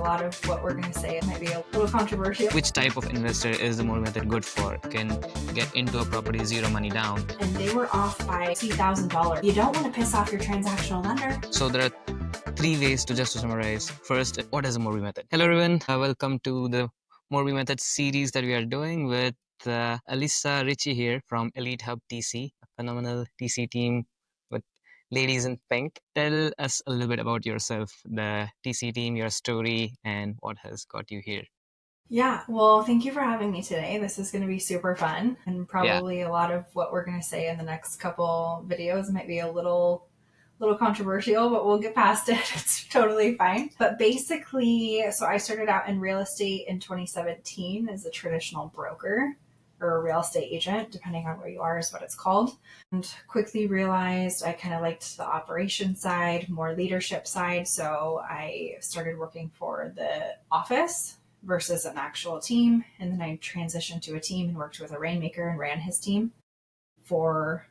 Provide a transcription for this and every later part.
lot of what we're going to say might be a little controversial. Which type of investor is the Morby Method good for? Can get into a property zero money down. And they were off by $2,000. You don't want to piss off your transactional lender. So there are 3 ways to summarize. First, what is the Morby Method? Hello everyone, welcome to the Morby Method series that we are doing with Alyssa Ritchie here from Elite Hubb TC, a phenomenal TC team with ladies in pink. Tell us a little bit about yourself, the TC team, your story, and what has got you here. Yeah, well, thank you for having me today. This is going to be super fun, and probably a lot of what we're going to say in the next couple videos might be a little controversial, but we'll get past it. It's totally fine. But basically, so I started out in real estate in 2017 as a traditional broker or a real estate agent, depending on where you are is what it's called. And quickly realized I kind of liked the operation side, more leadership side. So I started working for the office versus an actual team. And then I transitioned to a team and worked with a rainmaker and ran his team for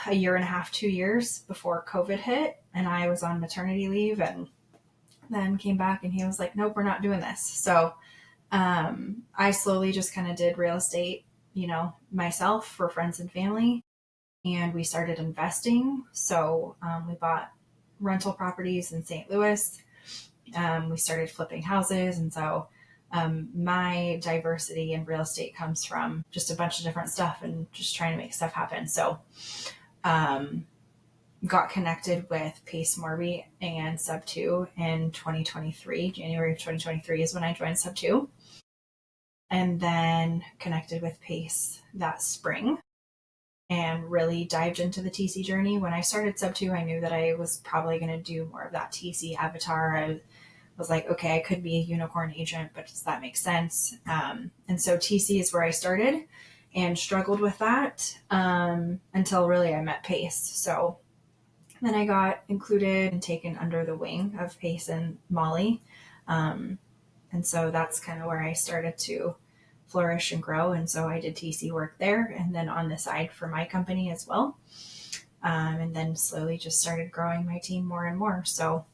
a year and a half, 2 years before COVID hit. And I was on maternity leave and then came back and he was like, nope, we're not doing this. So I slowly just kind of did real estate, myself for friends and family. And we started investing. So we bought rental properties in St. Louis. We started flipping houses. And so my diversity in real estate comes from just a bunch of different stuff and just trying to make stuff happen. So got connected with Pace Morby and Sub 2 in 2023. January of 2023 is when I joined Sub 2. And then connected with Pace that spring and really dived into the TC journey. When I started Sub 2, I knew that I was probably going to do more of that TC avatar. I was like, okay, I could be a unicorn agent, but does that make sense? And so TC is where I started and struggled with that until really I met Pace. So then I got included and taken under the wing of Pace and Molly. And so that's kind of where I started to flourish and grow. And so I did TC work there and then on the side for my company as well. And then slowly just started growing my team more and more. So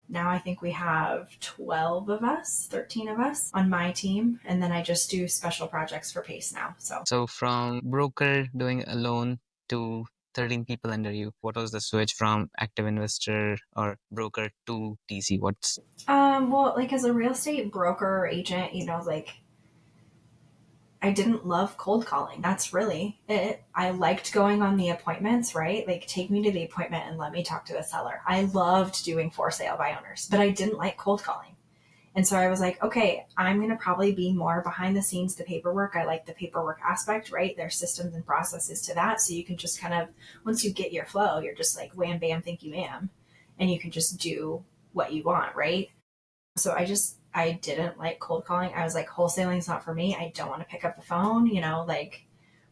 now I think we have 12 of us, 13 of us on my team. And then I just do special projects for Pace now. So from broker doing alone to 13 people under you, what was the switch from active investor or broker to TC? What's well, like as a real estate broker or agent, I didn't love cold calling. That's really it. I liked going on the appointments, right? Like take me to the appointment and let me talk to the seller. I loved doing for sale by owners, but I didn't like cold calling. And so I was like, okay, I'm going to probably be more behind the scenes, the paperwork. I like the paperwork aspect, right? There's systems and processes to that. So you can just kind of, once you get your flow, you're just like, wham, bam, thank you, ma'am. And you can just do what you want, right? So I didn't like cold calling. I was like, wholesaling is not for me. I don't want to pick up the phone,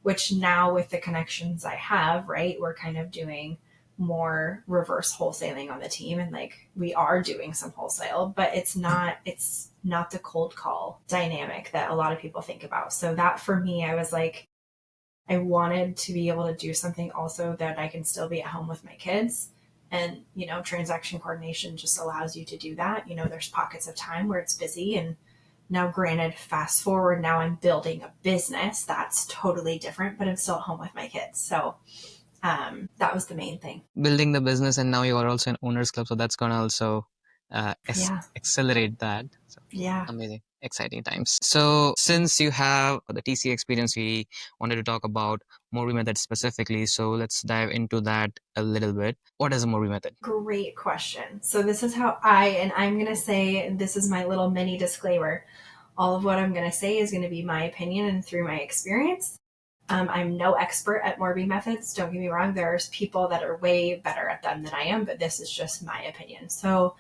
which now with the connections I have, right, we're kind of doing more reverse wholesaling on the team. And we are doing some wholesale, but it's not the cold call dynamic that a lot of people think about. So that for me, I was like, I wanted to be able to do something also that I can still be at home with my kids. And, transaction coordination just allows you to do that. There's pockets of time where it's busy. And now granted, fast forward, now I'm building a business. That's totally different, but I'm still at home with my kids. So that was the main thing. Building the business, and now you are also an owners club. So that's going to also accelerate that. So yeah. Amazing. Exciting times. So since you have the TC experience, we wanted to talk about Morby Method specifically. So let's dive into that a little bit. What is a Morby Method? Great question. So this is how I'm going to say, this is my little mini disclaimer. All of what I'm going to say is going to be my opinion and through my experience. I'm no expert at Morby methods. Don't get me wrong. There's people that are way better at them than I am, but this is just my opinion. So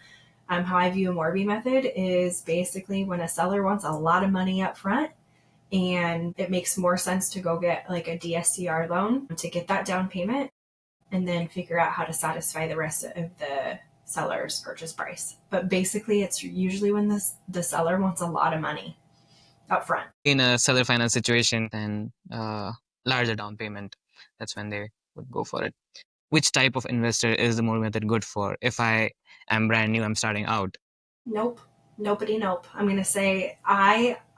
how I view a Morby method is basically when a seller wants a lot of money up front and it makes more sense to go get like a DSCR loan to get that down payment and then figure out how to satisfy the rest of the seller's purchase price. But basically it's usually when the seller wants a lot of money up front. In a seller finance situation, then larger down payment, that's when they would go for it. Which type of investor is the Morby Method good for? If I am brand new, I'm starting out. Nope. Nope. I'm going to say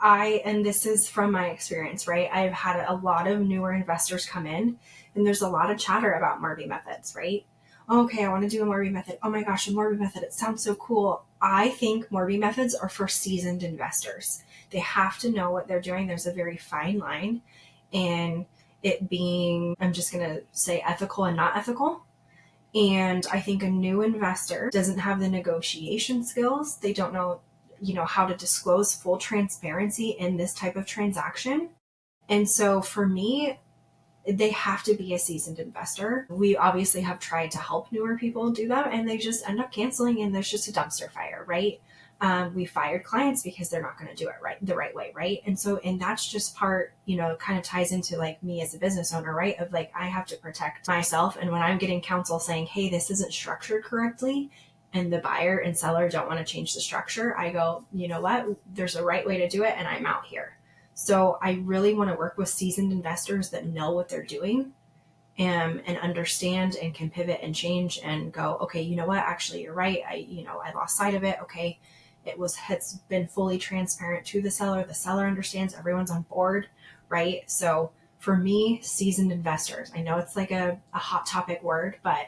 and this is from my experience, right? I've had a lot of newer investors come in, and there's a lot of chatter about Morby methods, right? Okay, I want to do a Morby method. Oh my gosh, a Morby method. It sounds so cool. I think Morby methods are for seasoned investors. They have to know what they're doing. There's a very fine line in it being, I'm just going to say ethical and not ethical. And I think a new investor doesn't have the negotiation skills. They don't know, how to disclose full transparency in this type of transaction. And so for me, they have to be a seasoned investor. We obviously have tried to help newer people do that, and they just end up canceling, and there's just a dumpster fire, right? We fired clients because they're not going to do it right the right way, right? And that's just part, kind of ties into like me as a business owner, right? Of like, I have to protect myself, and when I'm getting counsel saying, hey, this isn't structured correctly, and the buyer and seller don't want to change the structure, I go, you know what? There's a right way to do it, and I'm out here. So I really want to work with seasoned investors that know what they're doing, and understand and can pivot and change and go, okay, you know what? Actually, you're right. I lost sight of it. Okay. It's been fully transparent to the seller. The seller understands, everyone's on board, right? So for me, seasoned investors, I know it's like a hot topic word, but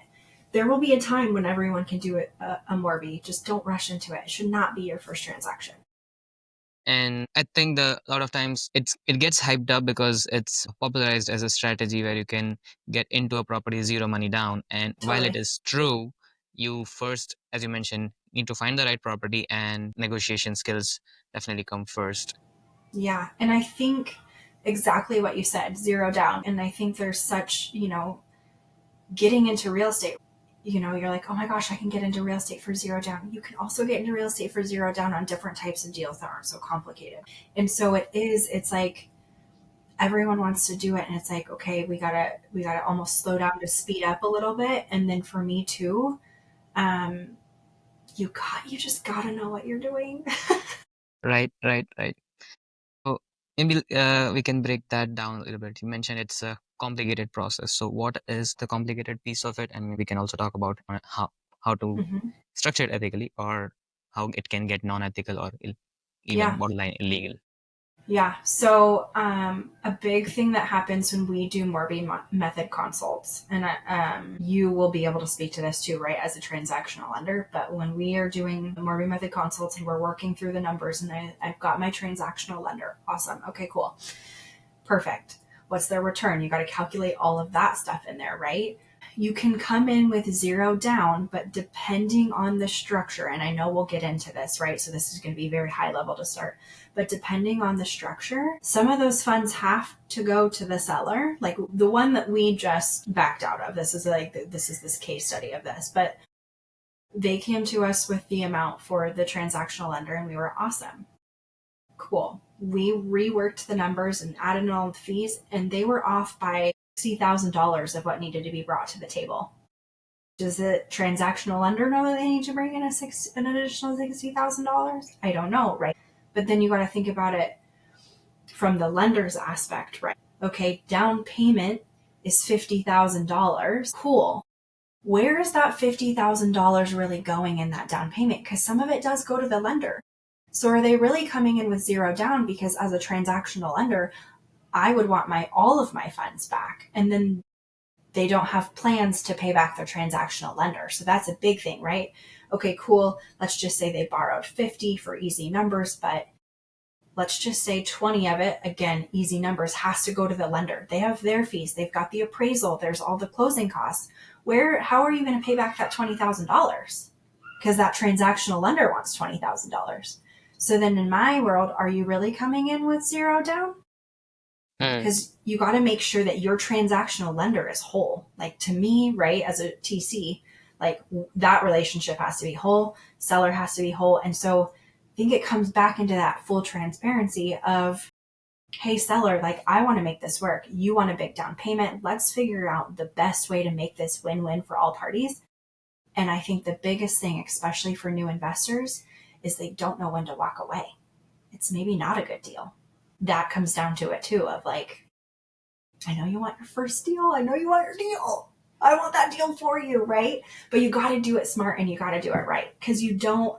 there will be a time when everyone can do it, a Morby. Just don't rush into it. It should not be your first transaction. And I think a lot of times it gets hyped up because it's popularized as a strategy where you can get into a property zero money down. And while it Totally. is true, you first, as you mentioned, need to find the right property, and negotiation skills definitely come first. Yeah. And I think exactly what you said, zero down. And I think there's such, getting into real estate, you're like, oh my gosh, I can get into real estate for zero down. You can also get into real estate for zero down on different types of deals that aren't so complicated. And so it's like everyone wants to do it. And it's like, okay, we gotta almost slow down to speed up a little bit. And then for me too, um, you just gotta know what you're doing. Right. So maybe we can break that down a little bit. You mentioned it's a complicated process. So what is the complicated piece of it? And we can also talk about how to Hmm. structure it ethically, or how it can get non-ethical or even Yeah. borderline illegal. Yeah. So, a big thing that happens when we do Morby method consults, and you will be able to speak to this too, right, as a transactional lender. But when we are doing the Morby method consults and we're working through the numbers, and I've got my transactional lender, awesome. Okay, cool. Perfect. What's their return? You got to calculate all of that stuff in there, right? You can come in with zero down, but depending on the structure, and I know we'll get into this, right? So this is going to be very high level to start. But depending on the structure, some of those funds have to go to the seller. Like the one that we just backed out of, this is this case study of this, but they came to us with the amount for the transactional lender, and we were awesome. Cool. We reworked the numbers and added in all the fees, and they were off by $60,000 of what needed to be brought to the table. Does the transactional lender know that they need to bring in an additional $60,000? I don't know, right? But then you got to think about it from the lender's aspect, right? Okay, down payment is $50,000. Cool. Where is that $50,000 really going in that down payment? Because some of it does go to the lender. So are they really coming in with zero down? Because as a transactional lender, I would want all of my funds back. And then they don't have plans to pay back their transactional lender. So that's a big thing, right? Okay, cool. Let's just say they borrowed 50 for easy numbers, but let's just say 20 of it, again, easy numbers, has to go to the lender. They have their fees. They've got the appraisal. There's all the closing costs. How are you going to pay back that $20,000? Because that transactional lender wants $20,000. So then in my world, are you really coming in with zero down? Mm. Because you got to make sure that your transactional lender is whole. Like to me, right, as a TC, like that relationship has to be whole, seller has to be whole. And so I think it comes back into that full transparency of, hey, seller, like I want to make this work. You want a big down payment. Let's figure out the best way to make this win-win for all parties. And I think the biggest thing, especially for new investors, is they don't know when to walk away. It's maybe not a good deal. That comes down to it too, of like, I know you want your first deal. I know you want your deal. I want that deal for you, right? But you got to do it smart and you got to do it right. Because you don't,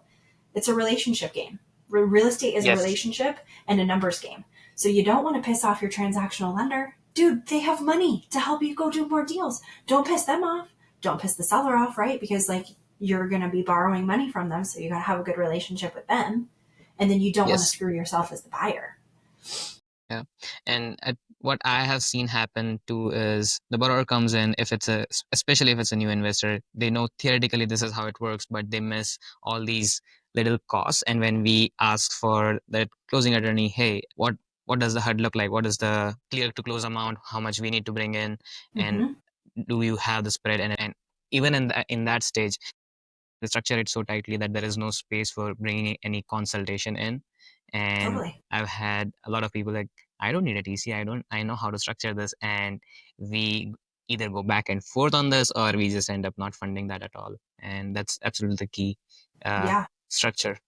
It's a relationship game. Real estate is a relationship and a numbers game. So you don't want to piss off your transactional lender. Dude, they have money to help you go do more deals. Don't piss them off. Don't piss the seller off, right? Because like you're going to be borrowing money from them. So you got to have a good relationship with them. And then you don't want to screw yourself as the buyer. Yeah. And what I have seen happen too is the borrower comes in, especially if it's a new investor, they know theoretically this is how it works, but they miss all these little costs. And when we ask for the closing attorney, hey, what does the HUD look like? What is the clear to close amount? How much we need to bring in? And do you have the spread? And even in that stage, they structure it so tightly that there is no space for bringing any consultation in. And Totally. I've had a lot of people like, I don't need a TC. I know how to structure this. And we either go back and forth on this, or we just end up not funding that at all. And that's absolutely the key structure.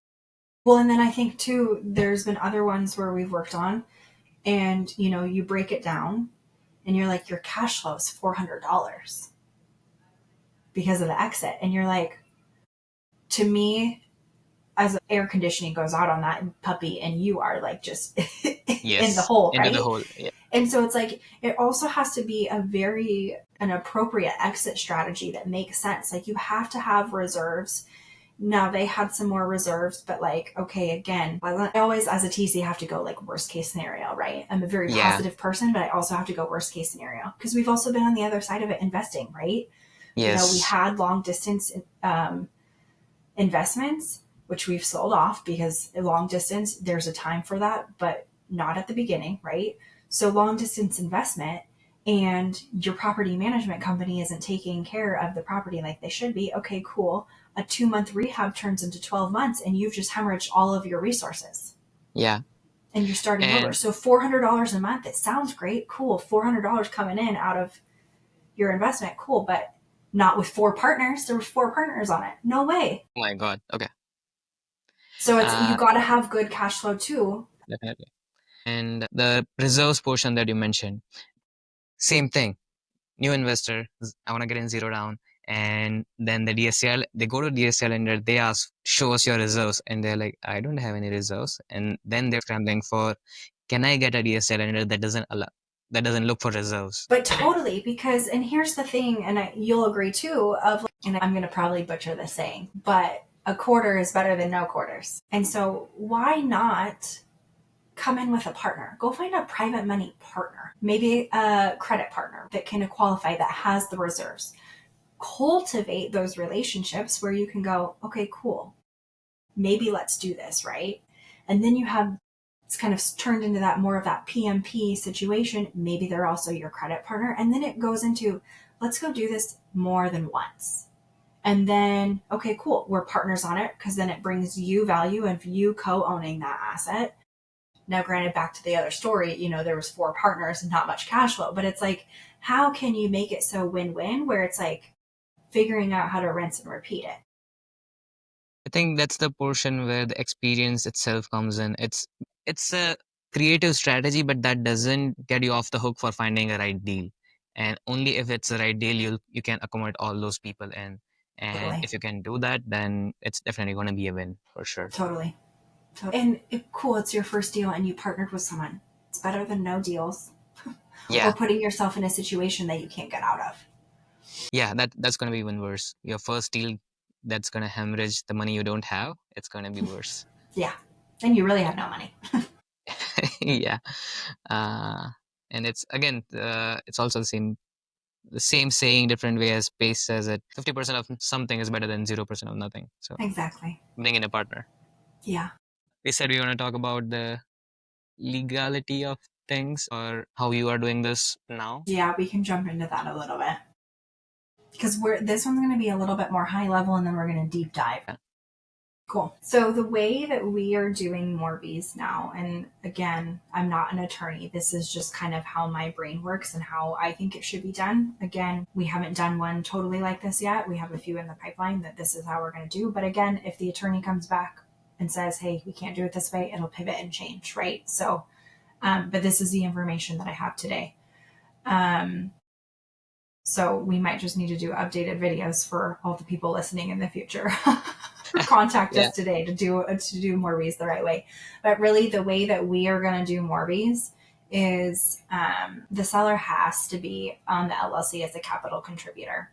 Well, and then I think too, there's been other ones where we've worked on, and you know, you break it down and you're like, your cash flow is $400 because of the exit. And you're like, to me, as air conditioning goes out on that puppy, and you are like just in the hole, right? Into the hole. Yeah. And so it's like, it also has to be an appropriate exit strategy that makes sense. Like you have to have reserves. Now they had some more reserves, but like, okay, again, I always as a TC have to go like worst case scenario, right? I'm a very positive person, but I also have to go worst case scenario because we've also been on the other side of it investing, right? Yes. You know, we had long distance investments, which we've sold off because long distance, there's a time for that, but not at the beginning, right? So long distance investment and your property management company isn't taking care of the property like they should be. Okay, cool. A 2-month rehab turns into 12 months and you've just hemorrhaged all of your resources. Yeah. And you're starting over. So $400 a month, it sounds great. Cool. $400 coming in out of your investment. Cool. But not with 4 partners. There were 4 partners on it. No way. Oh my God. Okay. So it's you got to have good cash flow too. Definitely. And the reserves portion that you mentioned, same thing. New investor, I want to get in zero down. And then the DSCR, they go to DSCR lender, they ask, show us your reserves. And they're like, I don't have any reserves. And then they're scrambling for, can I get a DSCR lender that doesn't look for reserves? But totally, because, and here's the thing, and you'll agree too, and I'm going to probably butcher this saying, but a quarter is better than no quarters. And so why not come in with a partner? Go find a private money partner, maybe a credit partner that can qualify, that has the reserves. Cultivate those relationships where you can go, okay, cool. Maybe let's do this, right? And then you have, it's kind of turned into that more of that PMP situation. Maybe they're also your credit partner. And then it goes into, let's go do this more than once. And then, okay, cool. We're partners on it because then it brings you value of you co-owning that asset. Now, granted, back to the other story, you know, there was 4 partners and not much cash flow, but it's like, how can you make it so win-win where it's like figuring out how to rinse and repeat it? I think that's the portion where the experience itself comes in. It's a creative strategy, but that doesn't get you off the hook for finding a right deal. And only if it's the right deal, you can accommodate all those people in. And Totally. if you can do that, then it's definitely going to be a win for sure. Totally. And cool, it's your first deal and you partnered with someone. It's better than no deals. Or putting yourself in a situation that you can't get out of. Yeah, that's going to be even worse. Your first deal that's going to hemorrhage the money you don't have, it's going to be worse. Yeah. Then you really have no money. Yeah. And it's, again, it's also the same saying, different way as Pace says it. 50% of something is better than 0% of nothing. So exactly. Bring in a partner. Yeah. We said we want to talk about the legality of things, or how you are doing this now. Yeah, we can jump into that a little bit. Because this one's going to be a little bit more high level, and then we're going to deep dive. Yeah. Cool. So the way that we are doing Morbies now, and again, I'm not an attorney. This is just kind of how my brain works and how I think it should be done. Again, we haven't done one totally like this yet. We have a few in the pipeline that this is how we're going to do. But again, if the attorney comes back and says, hey, we can't do it this way, it'll pivot and change, right? So, but this is the information that I have today. So we might just need to do updated videos for all the people listening in the future. contact Yeah. us today to do Morbies the right way. But really, the way that we are going to do Morbies is the seller has to be on the LLC as a capital contributor.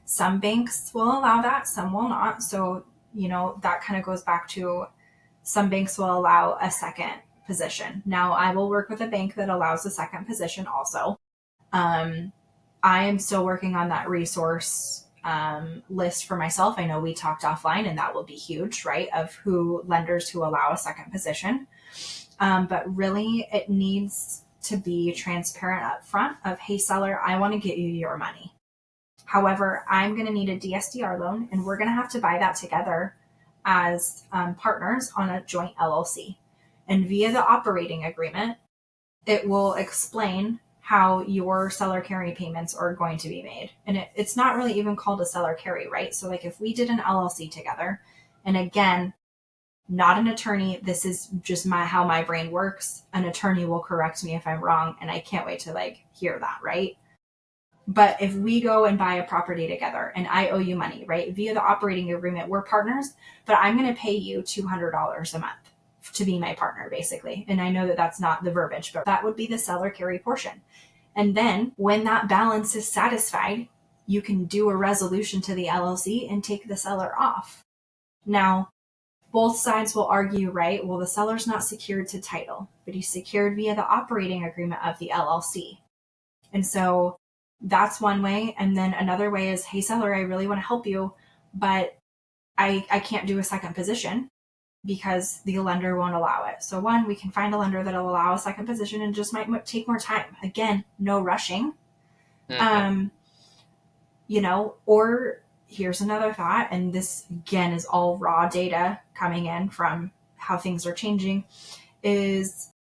Some banks will allow that, some will not. So, that kind of goes back to some banks will allow a second position. Now, I will work with a bank that allows a second position also. I am still working on that resource list for myself. I know we talked offline, and that will be huge, right? Of lenders who allow a second position. But really, it needs to be transparent up front of, hey, seller, I want to get you your money. However, I'm going to need a DSDR loan, and we're going to have to buy that together as partners on a joint LLC. And via the operating agreement, it will explain how your seller carry payments are going to be made. And it's not really even called a seller carry, right? So like if we did an LLC together, and again, not an attorney, this is just how my brain works. An attorney will correct me if I'm wrong, and I can't wait to hear that, right? But if we go and buy a property together and I owe you money, right? Via the operating agreement, we're partners, but I'm going to pay you $200 a month to be my partner, basically. And I know that that's not the verbiage, but that would be the seller carry portion. And then when that balance is satisfied, you can do a resolution to the LLC and take the seller off. Now, both sides will argue, right? Well, the seller's not secured to title, but he's secured via the operating agreement of the LLC. And so that's one way. And then another way is, hey, seller, I really want to help you, but I can't do a second position because the lender won't allow it. So one, we can find a lender that'll allow a second position and just might take more time. Again, no rushing. Mhm. Or here's another thought, and this again is all raw data coming in from how things are changing, is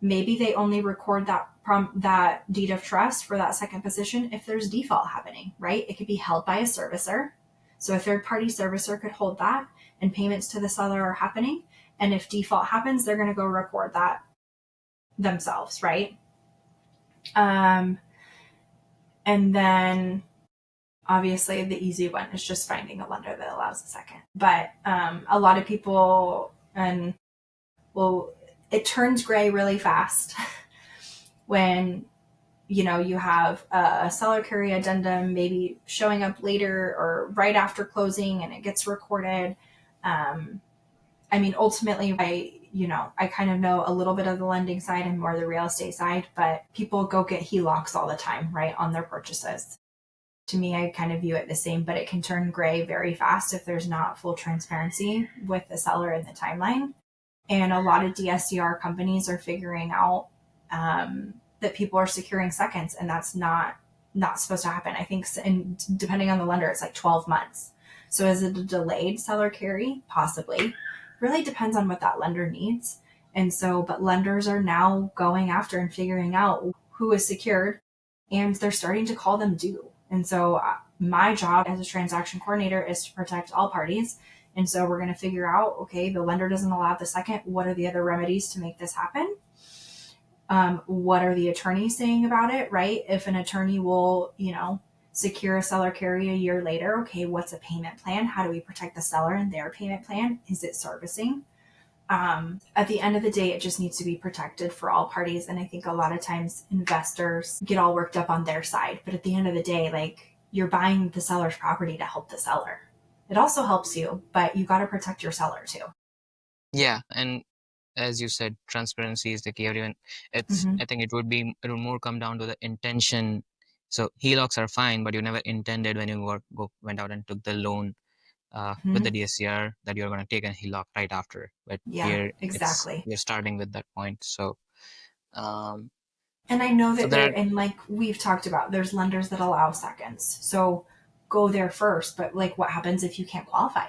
maybe they only record that deed of trust for that second position if there's default happening, right? It could be held by a servicer. So a third-party servicer could hold that, and payments to the seller are happening. And if default happens, they're going to go record that themselves, right? And then obviously the easy one is just finding a lender that allows a second. But a lot of people, it turns gray really fast when you have a seller carry addendum maybe showing up later or right after closing and it gets recorded. Ultimately, I kind of know a little bit of the lending side and more the real estate side, but people go get HELOCs all the time, right, on their purchases. To me, I kind of view it the same, but it can turn gray very fast if there's not full transparency with the seller in the timeline. And a lot of DSCR companies are figuring out that people are securing seconds, and that's not supposed to happen. I think, and depending on the lender, it's like 12 months. So is it a delayed seller carry? Possibly. Really depends on what that lender needs. And so, but lenders are now going after and figuring out who is secured, and they're starting to call them due. And so my job as a transaction coordinator is to protect all parties. And so we're going to figure out, okay, the lender doesn't allow the second. What are the other remedies to make this happen? What are the attorneys saying about it, right? If an attorney will, secure a seller carry a year later, okay, what's a payment plan? How do we protect the seller and their payment plan? Is it servicing? At the end of the day, it just needs to be protected for all parties. And I think a lot of times investors get all worked up on their side. But at the end of the day, you're buying the seller's property to help the seller. It also helps you, but you got to protect your seller too. Yeah, and as you said, transparency is the key. Everyone, I think it would more come down to the intention. So HELOCs are fine, but you never intended when you went out and took the loan with the DSCR that you're going to take a HELOC right after. But Yeah, here exactly. we're starting with that point. So, um, and I know so that there, and like we've talked about, there's lenders that allow seconds. So go there first. But what happens if you can't qualify?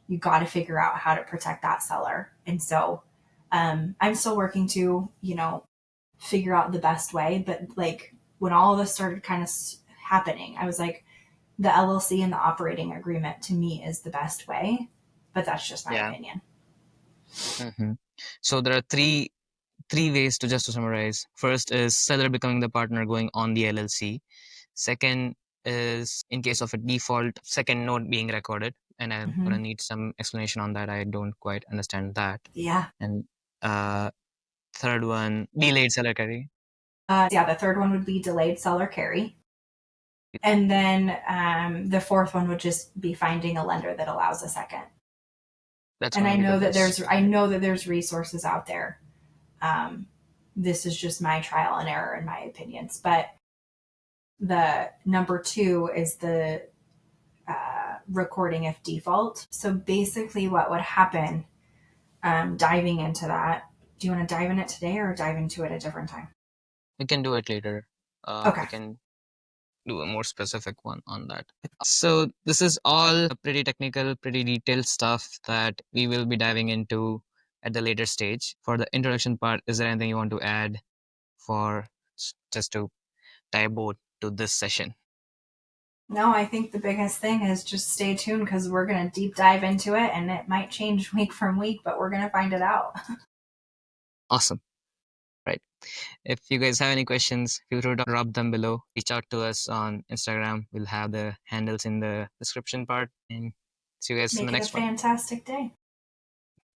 You got to figure out how to protect that seller. And so I'm still working to, figure out the best way. But when all of this started kind of happening, I was like, the LLC and the operating agreement to me is the best way. But that's just my opinion. Mm-hmm. So there are three ways to summarize. First is seller becoming the partner going on the LLC. Second is in case of a default, second note being recorded. and I'm gonna need some explanation on that. I don't quite understand that. Yeah. And third one, delayed seller carry. Yeah, the third one would be delayed seller carry. And then the fourth one would just be finding a lender that allows a second. That's And gonna I be the know that best. there's resources out there. This is just my trial and error in my opinions. But the number 2 is the recording if default. So basically, what would happen, diving into that, do you want to dive in it today or dive into it at a different time? We can do it later. Okay. We can do a more specific one on that. So this is all pretty technical, pretty detailed stuff that we will be diving into at the later stage. For the introduction part, is there anything you want to add for just to tie a boat to this session? No, I think the biggest thing is just stay tuned because we're going to deep dive into it and it might change week from week, but we're going to find it out. Awesome. Right. If you guys have any questions, feel free to drop them below. Reach out to us on Instagram. We'll have the handles in the description part. And see you guys in the Make it a next one. fantastic day.